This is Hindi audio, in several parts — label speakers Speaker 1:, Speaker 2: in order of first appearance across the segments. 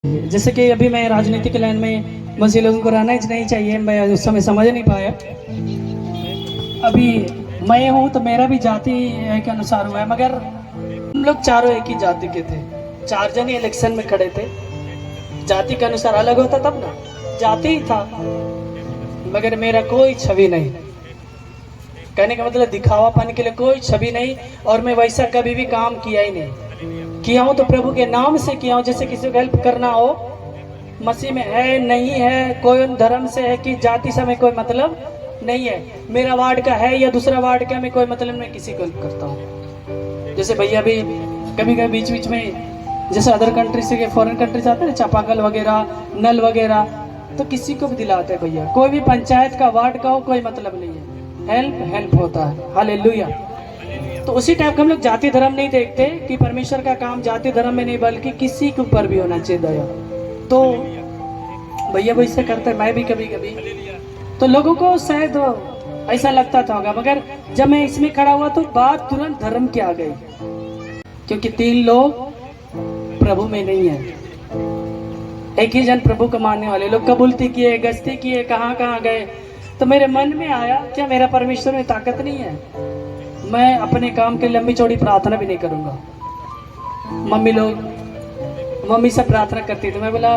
Speaker 1: जैसे कि अभी मैं राजनीतिक लाइन में मुझे लोगों को रहना ही नहीं चाहिए, मैं उस समय समझ नहीं पाया। अभी मैं हूँ तो मेरा भी जाति के अनुसार हुआ है, मगर हम लोग चारों एक ही जाति के थे। 4 जन ही इलेक्शन में खड़े थे। जाति के अनुसार अलग होता तब ना, जाति ही था, मगर मेरा कोई छवि नहीं। कहने का मतलब दिखावापन के लिए कोई छवि नहीं, और मैं वैसा कभी भी काम किया ही नहीं। किया हूँ तो प्रभु के नाम से किया हूँ। जैसे किसी को हेल्प करना हो, मसीह में है नहीं है, कोई धर्म से है कि जाति से हमें कोई मतलब नहीं है। मेरा वार्ड का है या दूसरा वार्ड का, मैं कोई मतलब नहीं, किसी को हेल्प करता हूँ। जैसे भैया भी कभी कभी बीच बीच में, जैसे अदर कंट्री से फॉरेन कंट्री जाते हैं, चापाकल वगैरह, नल वगैरह, तो किसी को भी दिलाते हैं भैया। कोई भी पंचायत का, वार्ड का हो, कोई मतलब नहीं है, हेल्प होता है। हालेलुया। तो उसी टाइप का हम लोग जाति धर्म नहीं देखते कि परमेश्वर का काम जाति धर्म में नहीं, बल्कि किसी के ऊपर भी होना चाहिए दया। तो भैया वो इससे करते, मैं भी कभी कभी, तो लोगों को शायद ऐसा लगता था होगा, मगर जब मैं इसमें खड़ा हुआ तो बात तुरंत धर्म की आ गई, क्योंकि 3 लोग प्रभु में नहीं है। एक ही जन प्रभु को मानने वाले लोग कबूलती किए, गश्ती किए, कहाँ कहाँ गए। तो मेरे मन में आया, क्या मेरा परमेश्वर में ताकत नहीं है? मैं अपने काम के लंबी चौड़ी प्रार्थना भी नहीं करूंगा। मम्मी से प्रार्थना करती थी, मैं बोला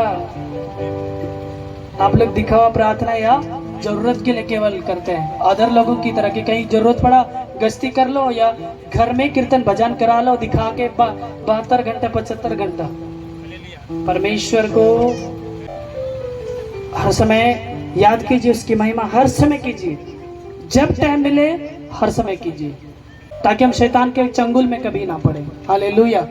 Speaker 1: आप लोग दिखावा प्रार्थना या जरूरत के लिए केवल करते हैं, अदर लोगों की तरह की कहीं जरूरत पड़ा गश्ती कर लो या घर में कीर्तन भजन करा लो दिखा के 72 घंटा 75 घंटा। परमेश्वर को हर समय याद कीजिए, उसकी महिमा हर समय कीजिए, जब टाइम मिले हर समय कीजिए, ताकि हम शैतान के चंगुल में कभी ना पड़े। हालेलुया।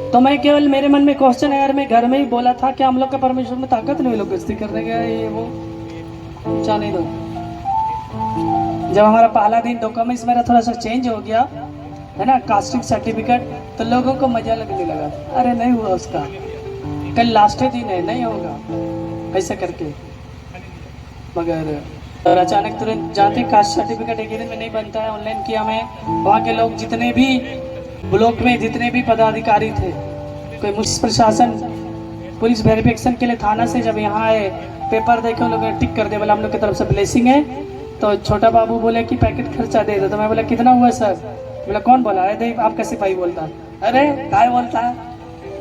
Speaker 1: तो मैं केवल, मेरे मन में क्वेश्चन है यार, मैं घर में ही बोला था कि हम लोग का परमेश्वर में ताकत नहीं, लोग गश्ती करने गए, ये वो जाने दो। जब हमारा पहला दिन डॉक्यूमेंट्स मेरा थोड़ा सा चेंज हो गया है ना, कास्टिंग सर्टिफिकेट, तो लोगों को मजा लगने लगा, अरे नहीं हुआ उसका, कल लास्ट दिन है, नहीं होगा, ऐसा करके। मगर और अचानक तुरंत जाते, कास्ट सर्टिफिकेट एक दिन में नहीं बनता है, ऑनलाइन किया मैं। वहाँ के लोग जितने भी ब्लॉक में जितने भी पदाधिकारी थे, कोई मुख्य प्रशासन, पुलिस वेरिफिकेशन के लिए थाना से जब यहाँ आए, पेपर देखे, लोग टिक कर दे, बोला हम लोग की तरफ से ब्लेसिंग है। तो छोटा बाबू बोले कि पैकेट खर्चा दे दो। तो मैं बोला कितना हुआ सर? बोला कौन बोला? अरे आपका सिपाही बोलता। अरे काय बोलता है?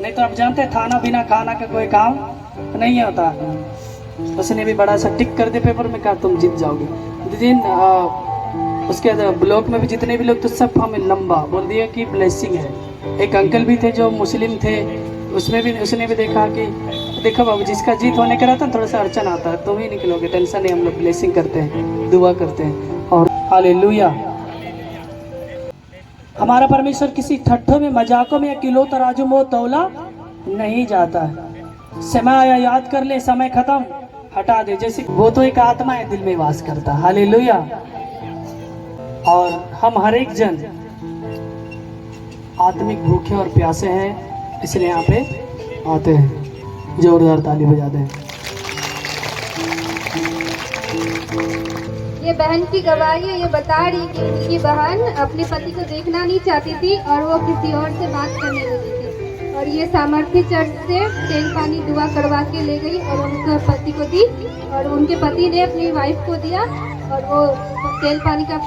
Speaker 1: नहीं तो आप जानते हैं थाना बिना खाना का कोई काम नहीं होता। उसने भी बड़ा सा टिक कर दे पेपर में, कहा तुम जीत जाओगे। दिन उसके ब्लॉक में भी जितने भी लोग, तो सब हमें लंबा बोल दिया कि ब्लेसिंग है। एक अंकल भी थे जो मुस्लिम थे, उसमें भी उसने भी देखा कि देखो बाबू, जिसका जीत होने का रहता है थोड़ा सा अड़चन आता है, तुम ही निकलोगे, टेंशन नहीं, हम लोग ब्लेसिंग करते हैं, दुआ करते हैं। और हालेलुया। हमारा परमेश्वर किसी ठट्ठों में, मजाकों में या किलो तराजू में तौला नहीं जाता है। समय आया याद कर ले, समय खत्म हटा दे। जैसे वो तो एक आत्मा है, दिल में वास करता। हालेलुया। और हम हर एक जन आत्मिक भूखे और प्यासे हैं, इसलिए यहाँ पे आते हैं। जोरदार ताली बजा दें।
Speaker 2: ये बहन की गवाही है, ये बता रही कि उनकी बहन अपने पति को देखना नहीं चाहती थी और वो किसी और से बात करने लगी थी, और ये सामर्थ्य चर्च से तेल पानी दुआ करवा के ले गई और उनके पति को दी, और उनके पति ने अपनी वाइफ को दिया, और वो तेल पानी का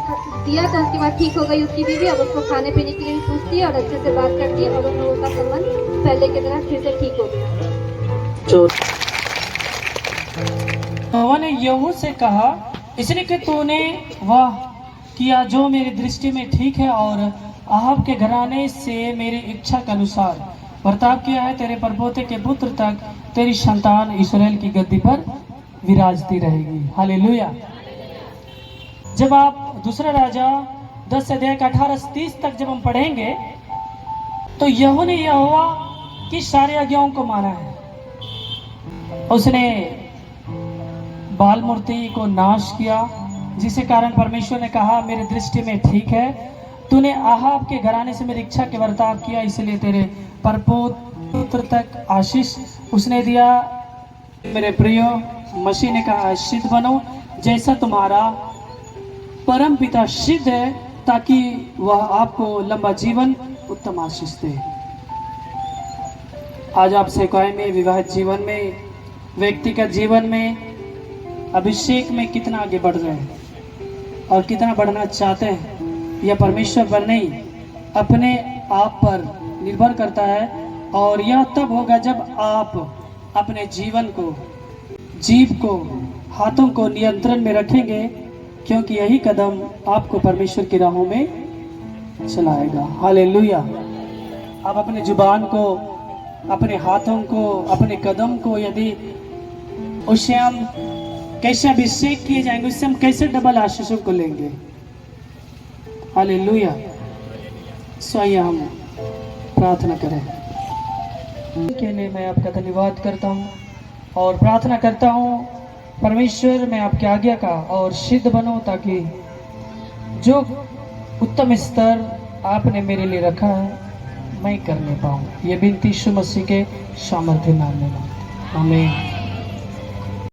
Speaker 2: दिया, तो उसके बाद ठीक हो गई उसकी बीवी। अब उसको खाने पीने के लिए भी पूछती है और अच्छे से बात करती है, और उन लोगों का संबंध पहले की तरह फिर से ठीक हो गया।
Speaker 1: ने यहू से कहा, इसलिए कि तूने वह किया जो मेरी दृष्टि में ठीक है, और अहाब के घराने से मेरी इच्छा के अनुसार बर्ताव किया है। तेरे परपोते के पुत्र तक तेरी संतान इस्राएल की गद्दी पर विराजती रहेगी। हालेलुया। जब आप दूसरा राजा 10 अध्याय 18 से 30 तक जब हम पढ़ेंगे, तो यहू ने यहोवा की सारी आज्ञाओं को माना है। उसने बाल मूर्ति को नाश किया, जिसके कारण परमेश्वर ने कहा मेरे दृष्टि में ठीक है, तूने आहाब के घराने से मेरी इच्छा के बर्ताव किया, इसलिए तेरे परपोत पुत्र तक आशीष उसने दिया। मेरे प्रियो, मसीह ने कहा सिद्ध बनो जैसा तुम्हारा परम पिता सिद्ध है, ताकि वह आपको लंबा जीवन उत्तम आशीष दे। आज आप सेवकाई में, विवाहित जीवन में, व्यक्तिगत जीवन में, अभिषेक में कितना आगे बढ़ रहे हैं और कितना बढ़ना चाहते हैं, यह परमेश्वर पर नहीं अपने आप पर निर्भर करता है। और यह तब होगा जब आप अपने जीवन को, जीभ को, हाथों को नियंत्रण में रखेंगे, क्योंकि यही कदम आपको परमेश्वर की राहों में चलाएगा। हालेलुया। आप अपने जुबान को, अपने हाथों को, अपने कदम को, यदि उससे हम कैसे अभिषेक किए जाएंगे, उससे हम कैसे डबल आशीषों को लेंगे। हालेलुया। आइए हम प्रार्थना करें। के लिए मैं आपका धन्यवाद करता हूँ और प्रार्थना करता हूँ परमेश्वर, मैं आपकी आज्ञा का और सिद्ध बनूं, ताकि जो उत्तम स्तर आपने मेरे लिए रखा है मैं करने पाऊँ। ये विनती यीशु मसीह के सामर्थ्य नाम में। आमीन।